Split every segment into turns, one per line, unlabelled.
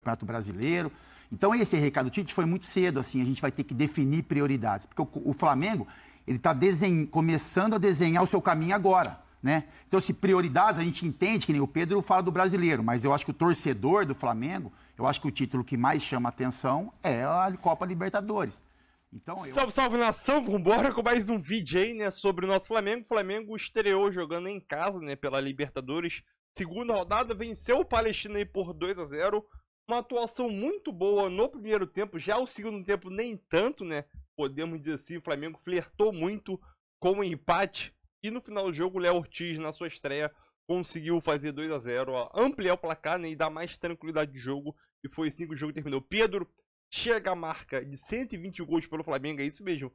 Campeonato Brasileiro. Então, esse recado do Tite foi muito cedo, assim, a gente vai ter que definir prioridades. Porque o Flamengo, ele está começando a desenhar o seu caminho agora, né? Então, se prioridades, a gente entende, que nem o Pedro fala do Brasileiro, mas eu acho que o torcedor do Flamengo, eu acho que o título que mais chama atenção é a Copa Libertadores. Então,
Salve, salve, nação! Vambora com mais um vídeo aí, né, sobre o nosso Flamengo. O Flamengo estreou jogando em casa, né, pela Libertadores. Segunda rodada, venceu o Palestina aí por 2-0. Uma atuação muito boa no primeiro tempo, já o segundo tempo nem tanto, né? Podemos dizer assim, o Flamengo flertou muito com o empate. E no final do jogo, o Léo Ortiz, na sua estreia, conseguiu fazer 2-0, ampliar o placar, né, e dar mais tranquilidade de jogo. E foi assim que o jogo terminou. Pedro chega à marca de 120 gols pelo Flamengo, é isso mesmo.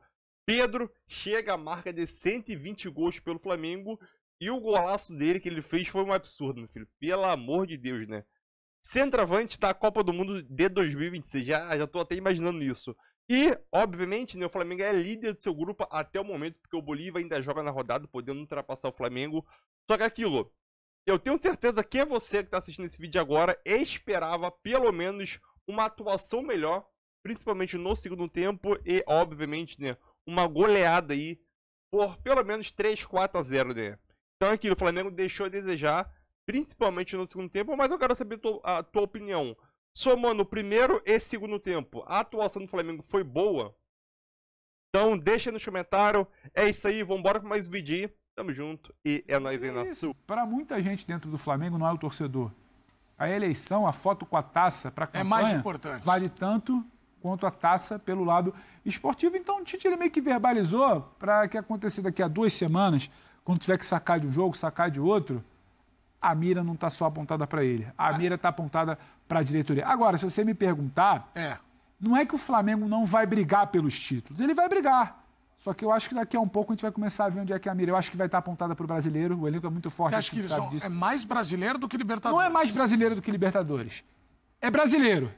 Pedro chega à marca de 120 gols pelo Flamengo. E o golaço dele que ele fez foi um absurdo, meu filho. Pelo amor de Deus, né? Centroavante da Copa do Mundo de 2026. Já tô até imaginando isso. E, obviamente, né, o Flamengo é líder do seu grupo até o momento, porque o Bolívar ainda joga na rodada, podendo ultrapassar o Flamengo. Só que aquilo, eu tenho certeza que você que está assistindo esse vídeo agora esperava pelo menos uma atuação melhor, principalmente no segundo tempo e, obviamente, né, uma goleada aí por pelo menos 3-4-0, né? Então é aquilo, o Flamengo deixou a desejar, principalmente no segundo tempo, mas eu quero saber a tua opinião. Somando o primeiro e segundo tempo, a atuação do Flamengo foi boa? Então deixa aí no comentário. É isso aí, vambora com mais um vídeo aí. Tamo junto e é nóis aí na Sul.
Para muita gente dentro do Flamengo não é o torcedor. A eleição, a foto com a taça para a campanha,
mais importante.
Vale tanto quanto a taça pelo lado esportivo. Então o Tite ele meio que verbalizou para que aconteça daqui a 2 semanas, quando tiver que sacar de um jogo, sacar de outro, a mira não está só apontada para ele. A mira está apontada para a diretoria. Agora, se você me perguntar, não é que o Flamengo não vai brigar pelos títulos. Ele vai brigar. Só que eu acho que daqui a um pouco a gente vai começar a ver onde é que é a mira. Eu acho que vai estar apontada para o brasileiro. O elenco é muito forte.
Você acha que é mais brasileiro do que Libertadores?
Não é mais brasileiro do que Libertadores. É brasileiro.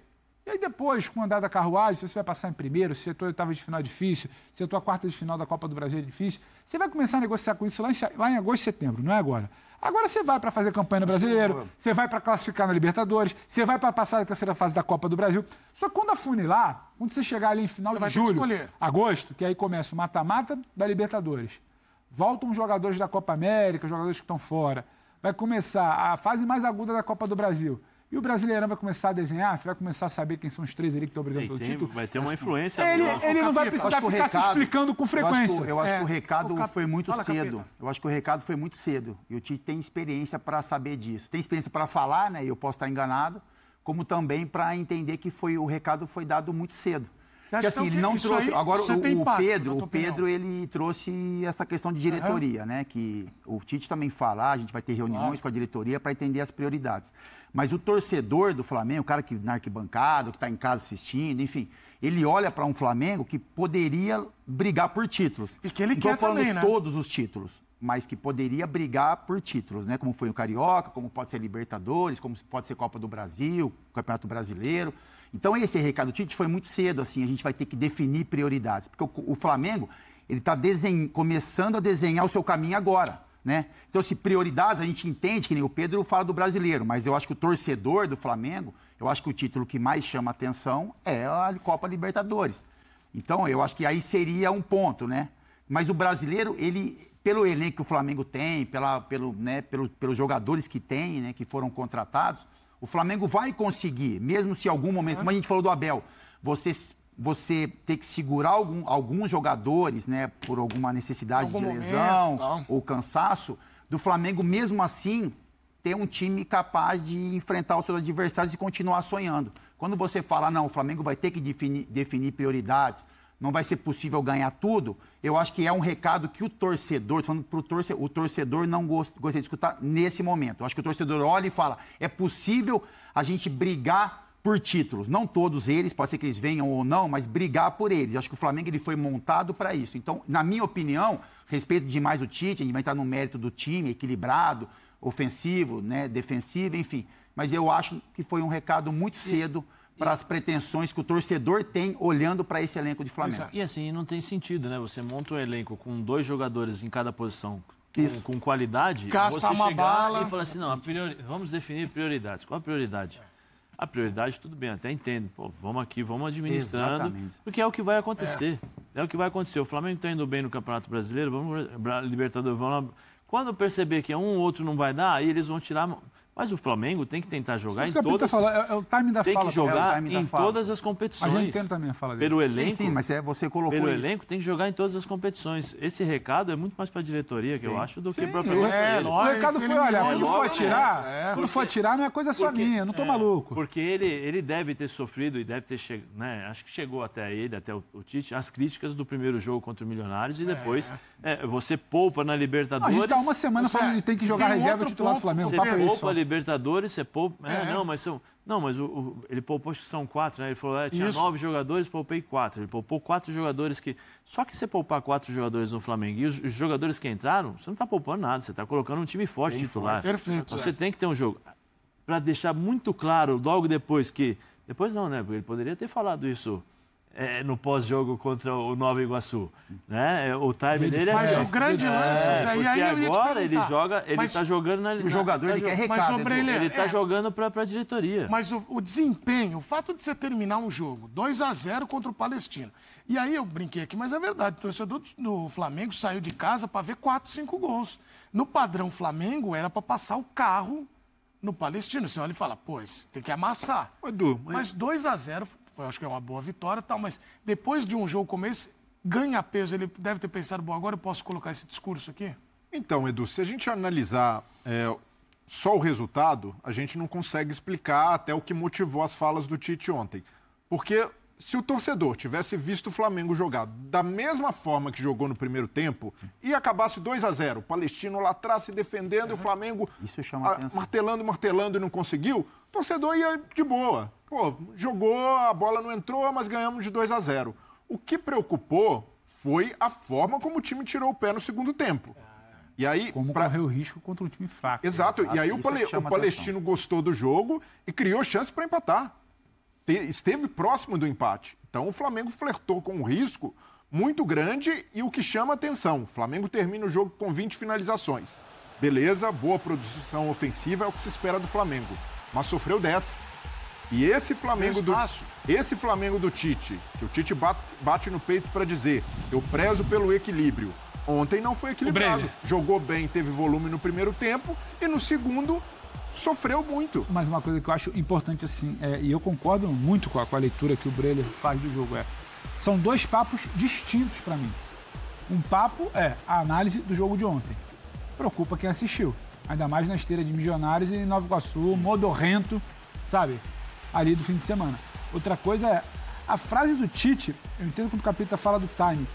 E aí depois, com o andar da carruagem, se você vai passar em primeiro, se a tua oitava de final é difícil, se a tua quarta de final da Copa do Brasil é difícil, você vai começar a negociar com isso lá em agosto e setembro, não é agora. Agora você vai para fazer campanha no Brasileiro, você vai para classificar na Libertadores, você vai para passar a terceira fase da Copa do Brasil. Só que quando afunilar, quando você chegar ali em final de julho, agosto, que aí começa o mata-mata da Libertadores, voltam os jogadores da Copa América, jogadores que estão fora, vai começar a fase mais aguda da Copa do Brasil. E o Brasileirão vai começar a desenhar, você vai começar a saber quem são os 3 ali que estão brigando pelo título.
Vai ter uma influência.
Ele não vai precisar ficar se explicando com frequência.
Eu acho que o recado foi muito cedo. Eu acho que o recado foi muito cedo. E o Tite tem experiência para saber disso. Tem experiência para falar, né? E eu posso estar enganado, como também para entender que o recado foi dado muito cedo. Porque assim, ele não trouxe. Agora, o Pedro, ele trouxe essa questão de diretoria, né? Que o Tite também fala, a gente vai ter reuniões com a diretoria para entender as prioridades. Mas o torcedor do Flamengo, o cara que na arquibancada, que está em casa assistindo, enfim, ele olha para um Flamengo que poderia brigar por títulos.
E que ele quer também, né?
Todos os títulos, mas que poderia brigar por títulos, né? Como foi o Carioca, como pode ser Libertadores, como pode ser Copa do Brasil, Campeonato Brasileiro. Então, esse recado do Tite foi muito cedo, assim, a gente vai ter que definir prioridades. Porque o Flamengo, ele está começando a desenhar o seu caminho agora, né? Então, se prioridades, a gente entende, que nem o Pedro fala do Brasileiro, mas eu acho que o torcedor do Flamengo, eu acho que o título que mais chama atenção é a Copa Libertadores. Então, eu acho que aí seria um ponto, né? Mas o Brasileiro, ele, pelo elenco que o Flamengo tem, pelos jogadores que tem, né, que foram contratados, o Flamengo vai conseguir, mesmo se em algum momento, como a gente falou do Abel, você ter que segurar alguns jogadores, né, por alguma necessidade de lesão ou cansaço, do Flamengo, mesmo assim, ter um time capaz de enfrentar os seus adversários e continuar sonhando. Quando você fala, não, o Flamengo vai ter que definir prioridades, não vai ser possível ganhar tudo, eu acho que é um recado que o torcedor, falando para o torcedor não gostaria de escutar nesse momento. Eu acho que o torcedor olha e fala, é possível a gente brigar por títulos. Não todos eles, pode ser que eles venham ou não, mas brigar por eles. Eu acho que o Flamengo ele foi montado para isso. Então, na minha opinião, respeito demais o Tite, a gente vai entrar no mérito do time, equilibrado, ofensivo, né, defensivo, enfim. Mas eu acho que foi um recado muito cedo para as pretensões que o torcedor tem olhando para esse elenco de Flamengo.
E assim, não tem sentido, né? Você monta um elenco com 2 jogadores em cada posição, com qualidade,
gasta
você
uma
chegar
bala
e falar assim, não, vamos definir prioridades. Qual a prioridade? A prioridade, tudo bem, até entendo. Pô, vamos aqui, vamos administrando,
Exatamente.
porque é o que vai acontecer. É o que vai acontecer. O Flamengo está indo bem no Campeonato Brasileiro, vamos para Libertadores, vamos lá. Quando perceber que um ou outro não vai dar, aí eles vão tirar... Mas o Flamengo tem que tentar jogar em todas...
É o time da fala.
Tem que jogar em todas as competições.
A gente entende também a fala dele.
Pelo elenco,
Sim, mas você colocou
pelo
isso.
elenco tem que jogar em todas as competições. Esse recado é muito mais para a diretoria, que eu acho, do que propriamente para ele.
O recado foi, olha, quando for atirar, não é coisa só minha, eu não tô maluco.
Porque ele deve ter sofrido e deve ter chegado, né? Acho que chegou até ele, até o Tite, as críticas do primeiro jogo contra o Milionários e depois você poupa na Libertadores.
A gente tá uma semana falando de tem que jogar reserva titular do Flamengo.
Você poupa a Libertadores, você poupa... mas ele poupou, acho que são 4, né? Ele falou, tinha 9 jogadores, poupei 4. Ele poupou 4 jogadores que... Só que você poupar 4 jogadores no Flamengo e os jogadores que entraram, você não está poupando nada, você está colocando um time forte titular.
Perfeito.
Você tem que ter um jogo. Para deixar muito claro, logo depois que... Depois não, né? Porque ele poderia ter falado isso no pós-jogo contra o Nova Iguaçu, né? O time dele
Mas o grande lance,
porque
aí eu ia te
agora ele
perguntar.
joga, ele está jogando na...
O jogador ele quer recado.
Ele está jogando para a diretoria.
Mas o desempenho, o fato de você terminar um jogo 2-0 contra o Palestino. E aí eu brinquei aqui, mas é verdade, o torcedor do Flamengo saiu de casa para ver 4, 5 gols. No padrão Flamengo era para passar o carro no Palestino. Você olha e fala, pois, tem que amassar.
Edu,
Mas 2-0, eu acho que é uma boa vitória, tal, mas depois de um jogo como esse, ganha peso. Ele deve ter pensado, bom, agora eu posso colocar esse discurso aqui?
Então, Edu, se a gente analisar só o resultado, a gente não consegue explicar até o que motivou as falas do Tite ontem. Porque se o torcedor tivesse visto o Flamengo jogar da mesma forma que jogou no primeiro tempo e acabasse 2-0, o Palestino lá atrás se defendendo e o Flamengo
Isso chama atenção.
martelando e não conseguiu, o torcedor ia de boa. Pô, jogou, a bola não entrou, mas ganhamos de 2-0. O que preocupou foi a forma como o time tirou o pé no segundo tempo. E aí,
Como correu risco contra um time fraco.
Exato. E aí o Palestino gostou do jogo e criou chance para empatar. Esteve próximo do empate. Então o Flamengo flertou com um risco muito grande e o que chama atenção, o Flamengo termina o jogo com 20 finalizações. Beleza, boa produção ofensiva é o que se espera do Flamengo, mas sofreu 10. E esse Flamengo do Tite, que o Tite bate no peito para dizer, eu prezo pelo equilíbrio. Ontem não foi equilibrado. Jogou bem, teve volume no primeiro tempo e no segundo sofreu muito.
Mas uma coisa que eu acho importante, assim, e eu concordo muito com a leitura que o Breler faz do jogo, são dois papos distintos para mim. Um papo é a análise do jogo de ontem. Preocupa quem assistiu. Ainda mais na esteira de Milionários e Nova Iguaçu, modorrento, sabe? Ali do fim de semana. Outra coisa é a frase do Tite, eu entendo quando o Capita fala do time,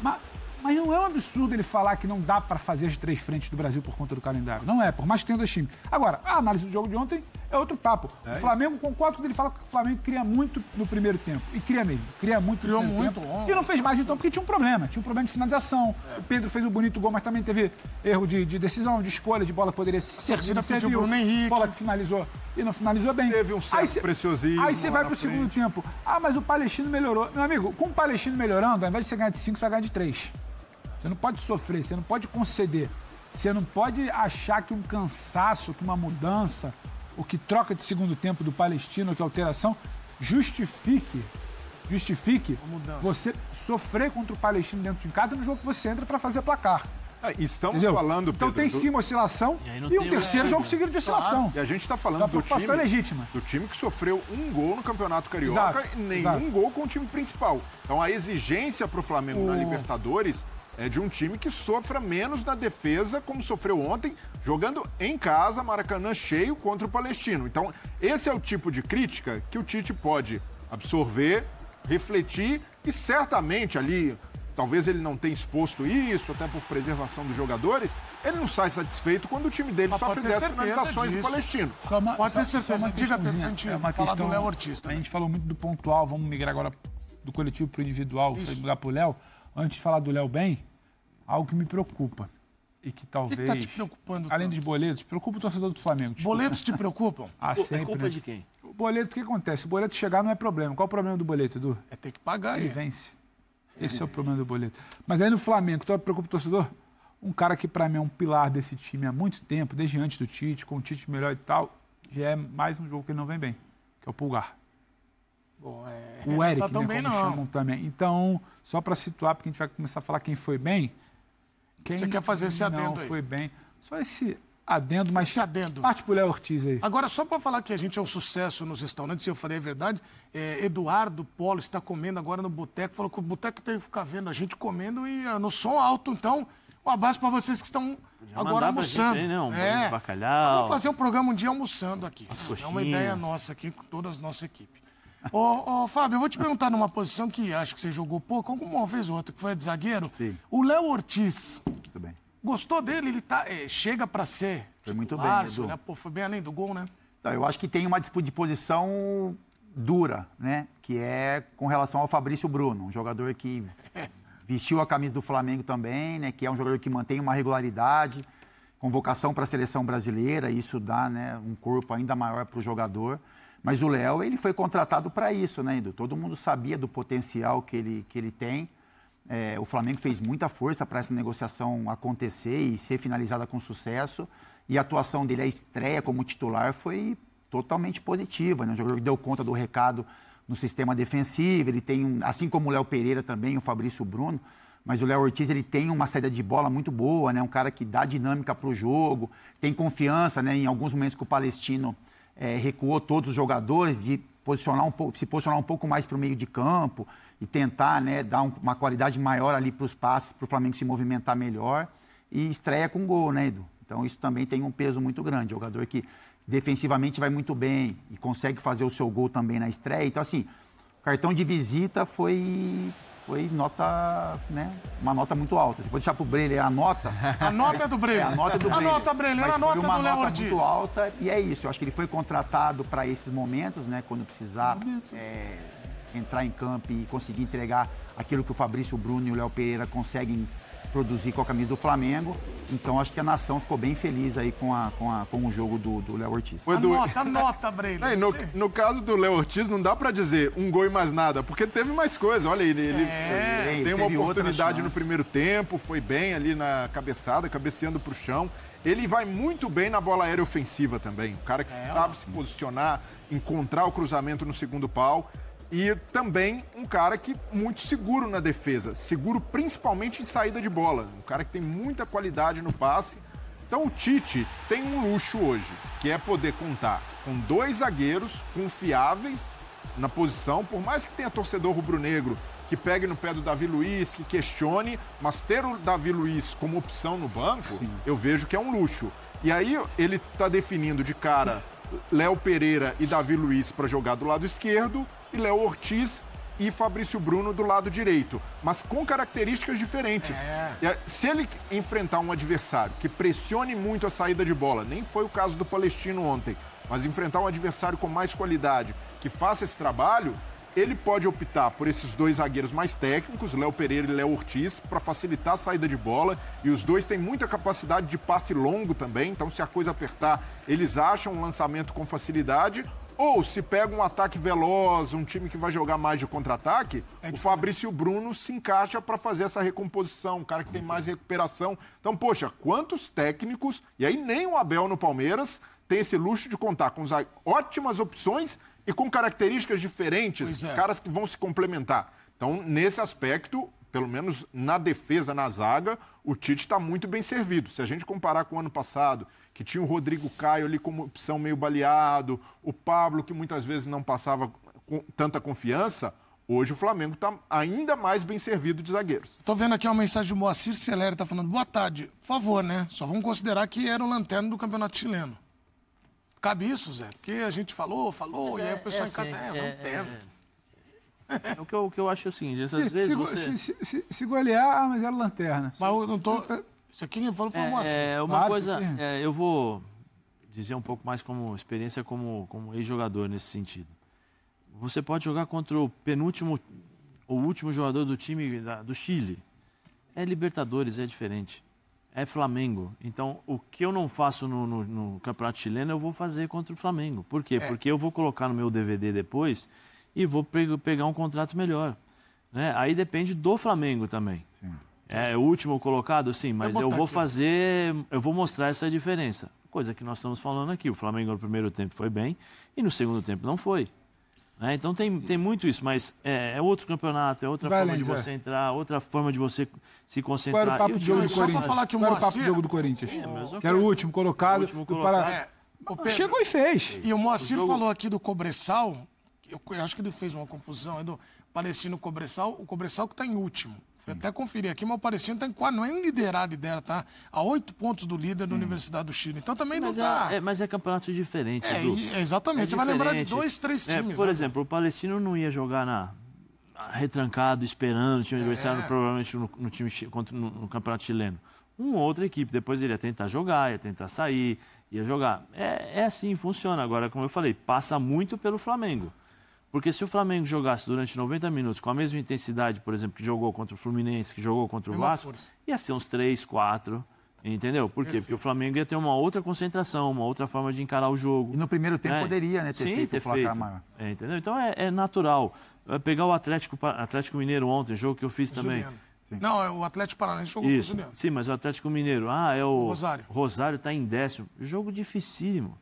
mas não é um absurdo ele falar que não dá para fazer as 3 frentes do Brasil por conta do calendário. Não é, por mais que tenha 2 times. Agora, a análise do jogo de ontem é outro papo. O Flamengo, concordo quando ele fala que o Flamengo cria muito no primeiro tempo. E cria mesmo. Cria muito no primeiro tempo. E não fez mais então porque tinha um problema. Tinha um problema de finalização. O Pedro fez um bonito gol, mas também teve erro de decisão, de escolha, de bola que poderia ser.
Bruno Henrique.
Bola que finalizou e não finalizou bem.
Teve um certo preciosismo.
Aí você vai pro segundo tempo. Mas o Palestino melhorou. Meu amigo, com o Palestino melhorando, ao invés de você ganhar de 5, você vai ganhar de 3. Você não pode sofrer, você não pode conceder. Você não pode achar que um cansaço, que uma mudança, o que troca de segundo tempo do Palestino, que alteração, justifique você sofrer contra o Palestino dentro de casa no jogo que você entra para fazer placar.
Estamos
Entendeu?
falando, Pedro,
então tem sim uma oscilação e um terceiro jogo seguido de oscilação.
E a gente está falando do time que sofreu um gol no Campeonato Carioca e nenhum gol com o time principal. Então a exigência para o Flamengo na Libertadores é de um time que sofra menos na defesa, como sofreu ontem, jogando em casa, Maracanã cheio contra o Palestino. Então esse é o tipo de crítica que o Tite pode absorver, refletir e certamente ali... Talvez ele não tenha exposto isso, até por preservação dos jogadores. Ele não sai satisfeito quando o time dele sofre 10 finalizações do Palestino.
Pode ter certeza. Diga, Pedro, a gente falar do Léo Ortiz também.
A gente falou muito do pontual, vamos migrar agora do coletivo para o individual, migrar para o Léo. Antes de falar do Léo bem, algo que me preocupa. E que talvez... O que
está te preocupando?
Além dos boletos, preocupa o torcedor do Flamengo. Desculpa.
Boletos te preocupam?
Sempre,
é culpa de quem?
O boleto, o que acontece? O boleto chegar não é problema. Qual é o problema do boleto, Edu?
É ter que pagar.
Ele vence. Esse é o problema do boleto. Mas aí no Flamengo, então preocupa o torcedor? Um cara que para mim é um pilar desse time há muito tempo, desde antes do Tite, com o Tite melhor e tal, já é mais um jogo que ele não vem bem. que é o Pulgar.
Bom,
o Eric,
tá tão bem,
como chamam também. Então, só para situar, porque a gente vai começar a falar quem foi bem.
Você quer fazer esse adendo
não
aí?
Foi bem. Só esse adendo, mas
esse adendo.
Parte pro Léo Ortiz aí.
Agora, só para falar que a gente é um sucesso nos restaurantes, se eu falei a verdade, Eduardo Polo está comendo agora no boteco, falou que o boteco tem que ficar vendo a gente comendo e no som alto. Então, um abraço para vocês que estão agora almoçando.
Gente, não, bacalhau.
Vamos fazer um programa um dia almoçando aqui. É uma ideia nossa aqui, com toda a nossa equipe. Ô, Fábio, eu vou te perguntar numa posição que acho que você jogou pouco, alguma vez ou outra, que foi a de zagueiro.
Sim.
O Léo Ortiz.
Muito bem.
Gostou dele? Ele chega para ser.
Foi muito bem, Edu.
Né? Pô, foi bem além do gol, né?
Então, eu acho que tem uma disputa de posição dura, né? Que é com relação ao Fabrício Bruno, um jogador que vestiu a camisa do Flamengo também, né? Que é um jogador que mantém uma regularidade, convocação para a seleção brasileira, isso dá, né, um corpo ainda maior para o jogador. Mas o Léo, ele foi contratado para isso, né, Edu? Todo mundo sabia do potencial que ele tem. O Flamengo fez muita força para essa negociação acontecer e ser finalizada com sucesso. E a atuação dele, a estreia como titular, foi totalmente positiva, né? Um jogador que deu conta do recado no sistema defensivo. Ele tem, assim como o Léo Pereira também, o Fabrício Bruno, mas o Léo Ortiz, ele tem uma saída de bola muito boa, né? Um cara que dá dinâmica para o jogo, tem confiança, né? Em alguns momentos que o Palestino recuou todos os jogadores, de se posicionar um pouco mais para o meio de campo e tentar, né, dar uma qualidade maior ali para os passes, para o Flamengo se movimentar melhor, e estreia com gol, né, Edu? Então isso também tem um peso muito grande. Jogador que defensivamente vai muito bem e consegue fazer o seu gol também na estreia. Então, assim, o cartão de visita foi nota, né, uma nota muito alta. Se for deixar para o Breler a nota...
A nota é do Breler.
A nota do Breler.
A nota, Breler, a nota do Léo Ortiz.
Muito alta, e é isso. Eu acho que ele foi contratado para esses momentos, né, quando precisar entrar em campo e conseguir entregar aquilo que o Fabrício Bruno e o Léo Pereira conseguem produzir com a camisa do Flamengo. Então, acho que a nação ficou bem feliz aí com o jogo do Léo Ortiz.
A nota, Breler.
No caso do Léo Ortiz, não dá pra dizer um gol e mais nada, porque teve mais coisa. Olha, ele tem uma oportunidade no primeiro tempo, foi bem ali na cabeçada, cabeceando pro chão. Ele vai muito bem na bola aérea ofensiva também. Um cara que sabe se posicionar, encontrar o cruzamento no segundo pau. E também um cara que muito seguro na defesa, seguro principalmente em saída de bola, um cara que tem muita qualidade no passe. Então o Tite tem um luxo hoje, que é poder contar com dois zagueiros confiáveis na posição, por mais que tenha torcedor rubro-negro que pegue no pé do Davi Luiz, que questione, mas ter o Davi Luiz como opção no banco, eu vejo que é um luxo. E aí ele está definindo de cara Léo Pereira e Davi Luiz para jogar do lado esquerdo e Léo Ortiz e Fabrício Bruno do lado direito, mas com características diferentes. Se ele enfrentar um adversário que pressione muito a saída de bola, nem foi o caso do Palestino ontem, mas enfrentar um adversário com mais qualidade, que faça esse trabalho, ele pode optar por esses dois zagueiros mais técnicos, Léo Pereira e Léo Ortiz, para facilitar a saída de bola. E os dois têm muita capacidade de passe longo também, então se a coisa apertar, eles acham um lançamento com facilidade. Ou se pega um ataque veloz, um time que vai jogar mais de contra-ataque, o Fabrício Bruno se encaixa para fazer essa recomposição, um cara que tem mais recuperação. Então, poxa, quantos técnicos, e aí nem o Abel no Palmeiras tem esse luxo de contar com ótimas opções e com características diferentes, caras que vão se complementar. Então, nesse aspecto, pelo menos na defesa, na zaga, o Tite está muito bem servido. Se a gente comparar com o ano passado, que tinha o Rodrigo Caio ali como opção meio baleado, o Pablo, que muitas vezes não passava com tanta confiança, hoje o Flamengo está ainda mais bem servido de zagueiros.
Tô vendo aqui uma mensagem do Moacir Celere, tá falando, boa tarde. Por favor, né? Só vamos considerar que era o lanterna do Campeonato Chileno. Cabe isso, Zé? Porque a gente falou, e aí o pessoal lanterna.
O que eu acho assim, às vezes você...
Se golear, mas era lanterna.
Mas eu não tô... Isso aqui quem falou foi o Moacir.
Uma coisa, eu vou dizer um pouco mais como experiência como ex-jogador nesse sentido. Você pode jogar contra o penúltimo ou último jogador do time do Chile. É Libertadores, é diferente. É Flamengo. Então, o que eu não faço no Campeonato Chileno, eu vou fazer contra o Flamengo. Por quê? Porque eu vou colocar no meu DVD depois e vou pegar um contrato melhor. Né? Aí depende do Flamengo também. Sim. É o último colocado, sim, mas eu vou mostrar essa diferença. Coisa que nós estamos falando aqui. O Flamengo no primeiro tempo foi bem e no segundo tempo não foi. Né? Então tem muito isso, mas é outro campeonato, é outra forma de você entrar, outra forma de você se concentrar.
Qual era o papo de jogo do Corinthians?
Falar que o
Qual era o papo
Moacir...
de jogo do Corinthians? Que era o último colocado. Chegou e fez.
E o Moacir falou aqui do Cobressal, eu acho que ele fez uma confusão, é do Palestino Cobressal, o Cobressal que está em último. Fui até conferir aqui, mas o Palestino está em quase, não é em liderado ideia, tá? A 8 pontos do líder da Universidade do Chile. Então também não tá...
Mas é campeonato diferente,
exatamente. Você vai lembrar de 2, 3 times.
Por exemplo, o Palestino não ia jogar retrancado, esperando o time adversário, provavelmente no time no campeonato chileno. Uma outra equipe, depois ele ia tentar jogar, ia tentar sair, ia jogar. É assim, funciona. Agora, como eu falei, passa muito pelo Flamengo. Porque se o Flamengo jogasse durante 90 minutos com a mesma intensidade, por exemplo, que jogou contra o Fluminense, que jogou contra o Vasco, ia ser uns 3, 4, entendeu? Por quê? Porque o Flamengo ia ter uma outra concentração, uma outra forma de encarar o jogo.
E no primeiro tempo poderia, né, ter feito o maior.
Entendeu? Então é natural. Pegar o Atlético Mineiro ontem, jogo que eu fiz também.
Sim. Não, o Atlético Paranaense jogou com o Juliano.
Sim, mas o Atlético Mineiro, é o
Rosário.
Rosário está em 10º. Jogo dificílimo.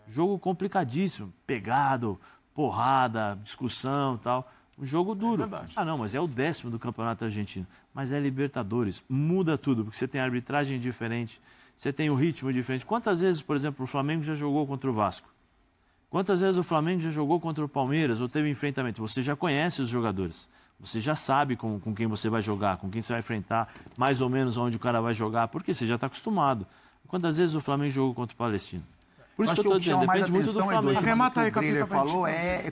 Jogo complicadíssimo. Pegado, porrada, discussão e tal. Um jogo duro. Não, mas é o 10º do Campeonato Argentino. Mas é Libertadores. Muda tudo, porque você tem arbitragem diferente, você tem o ritmo diferente. Quantas vezes, por exemplo, o Flamengo já jogou contra o Vasco? Quantas vezes o Flamengo já jogou contra o Palmeiras ou teve enfrentamento? Você já conhece os jogadores. Você já sabe com quem você vai jogar, com quem você vai enfrentar, mais ou menos onde o cara vai jogar, porque você já está acostumado. Quantas vezes o Flamengo jogou contra o Palestino? Por isso que eu estou dizendo, depende muito do Flamengo.
Remata aí,
o Breler falou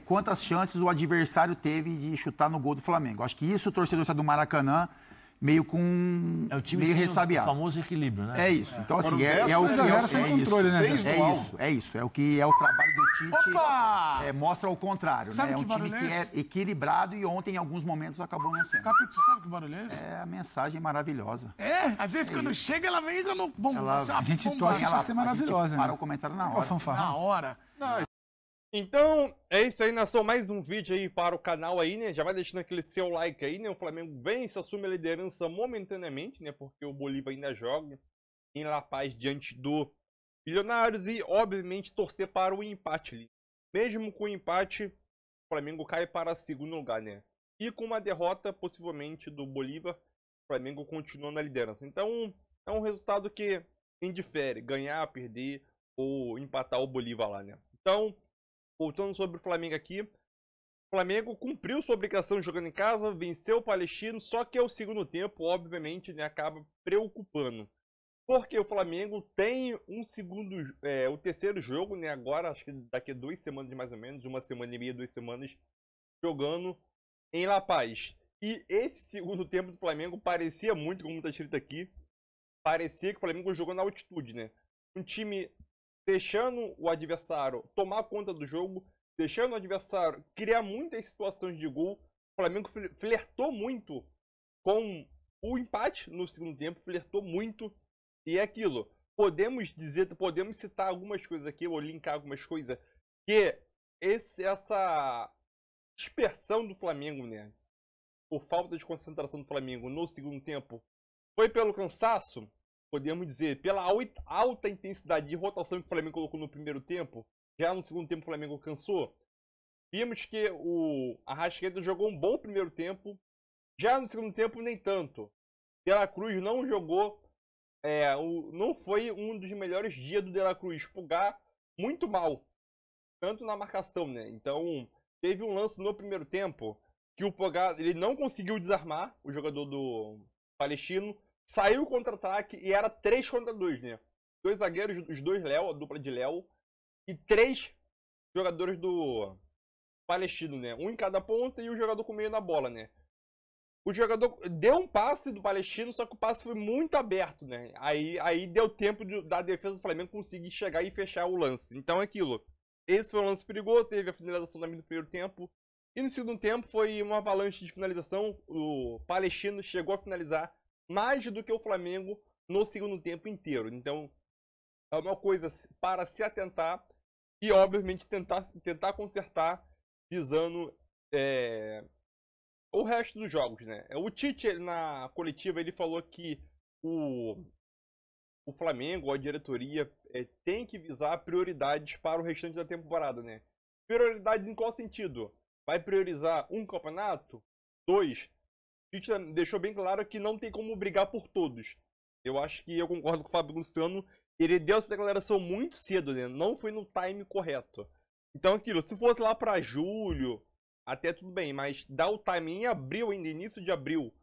quantas chances o adversário teve de chutar no gol do Flamengo. Acho que isso o torcedor do Maracanã meio com
o time
meio ressabiado.
O famoso equilíbrio, né?
É isso. Então assim, é o que é o trabalho do Tite. Mostra o contrário, né? É um time que é equilibrado e ontem em alguns momentos acabou não sendo.
Capitão, você sabe que barulho é esse?
É a mensagem maravilhosa.
Às vezes quando chega ela vem no bom.
A gente torce pra ser maravilhosa.
Para o comentário na hora.
Na hora.
Então, é isso aí, nação. Mais um vídeo aí para o canal aí, né? Já vai deixando aquele seu like aí, né? O Flamengo vence, assume a liderança momentaneamente, né? Porque o Bolívar ainda joga em La Paz diante do Milionários e, obviamente, torcer para o empate ali. Mesmo com o empate, o Flamengo cai para segundo lugar, né? E com uma derrota, possivelmente, do Bolívar, o Flamengo continua na liderança. Então, é um resultado que indifere, ganhar, perder ou empatar o Bolívar lá, né? Então, voltando sobre o Flamengo aqui, o Flamengo cumpriu sua obrigação jogando em casa, venceu o Palestino, só que o segundo tempo, obviamente, né, acaba preocupando. Porque o Flamengo tem o terceiro jogo, né, agora, acho que daqui a 2 semanas mais ou menos, 1 semana e meia, 2 semanas, jogando em La Paz. E esse segundo tempo do Flamengo parecia muito, como está escrito aqui, parecia que o Flamengo jogou na altitude, né? Um time deixando o adversário tomar conta do jogo, deixando o adversário criar muitas situações de gol. O Flamengo flertou muito com o empate no segundo tempo, flertou muito. E é aquilo, podemos citar algumas coisas aqui, ou linkar algumas coisas, que essa dispersão do Flamengo, né, por falta de concentração do Flamengo no segundo tempo, foi pelo cansaço, podemos dizer, pela alta intensidade de rotação que o Flamengo colocou no primeiro tempo. Já no segundo tempo o Flamengo cansou. Vimos que o Arrascaeta jogou um bom primeiro tempo, já no segundo tempo nem tanto. De La Cruz não jogou, não foi um dos melhores dias do De La Cruz. Pulgar muito mal, tanto na marcação, né? Então, teve um lance no primeiro tempo que o Pulgar ele não conseguiu desarmar o jogador do Palestino, saiu o contra-ataque e era 3 contra 2, né? 2 zagueiros, os 2 Léo, a dupla de Léo, e 3 jogadores do Palestino, né? Um em cada ponta e o jogador com meio na bola, né? O jogador deu um passe do Palestino, só que o passe foi muito aberto, né? Aí deu tempo da defesa do Flamengo conseguir chegar e fechar o lance. Então é aquilo. Esse foi um lance perigoso, teve a finalização também no primeiro tempo. E no segundo tempo foi uma avalanche de finalização. O Palestino chegou a finalizar mais do que o Flamengo no segundo tempo inteiro. Então é uma coisa para se atentar e, obviamente, tentar consertar visando o resto dos jogos, né? O Tite, na coletiva, ele falou que o o Flamengo, ou a diretoria, tem que visar prioridades para o restante da temporada, né? Prioridades em qual sentido? Vai priorizar um campeonato? 2? A gente deixou bem claro que não tem como brigar por todos. Eu acho que eu concordo com o Fábio Luciano. Ele deu essa declaração muito cedo, né? Não foi no time correto. Então aquilo, se fosse lá para julho, até tudo bem, mas dar o time em abril ainda, início de abril,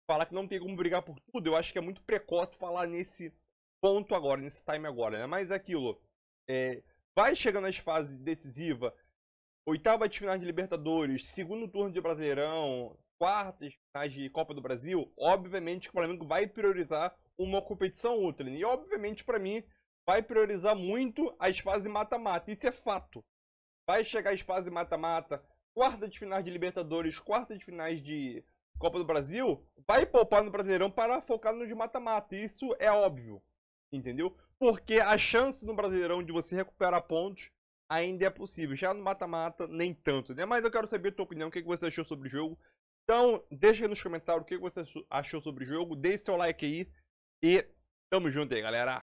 falar que não tem como brigar por tudo, eu acho que é muito precoce falar nesse ponto agora, nesse time agora, né? Mas aquilo, vai chegando nas fases decisivas, oitava de final de Libertadores, segundo turno de Brasileirão, quartas finais de Copa do Brasil, obviamente que o Flamengo vai priorizar uma competição ou outra. E obviamente, para mim, vai priorizar muito as fases mata-mata. Isso é fato. Vai chegar as fases mata-mata, quarta de finais de Libertadores, quarta de finais de Copa do Brasil, vai poupar no Brasileirão para focar no de mata-mata. Isso é óbvio, entendeu? Porque a chance no Brasileirão de você recuperar pontos ainda é possível. Já no mata-mata, nem tanto, né? Mas eu quero saber a tua opinião, o que você achou sobre o jogo. Então, deixa aí nos comentários o que você achou sobre o jogo, deixe seu like aí e tamo junto aí, galera.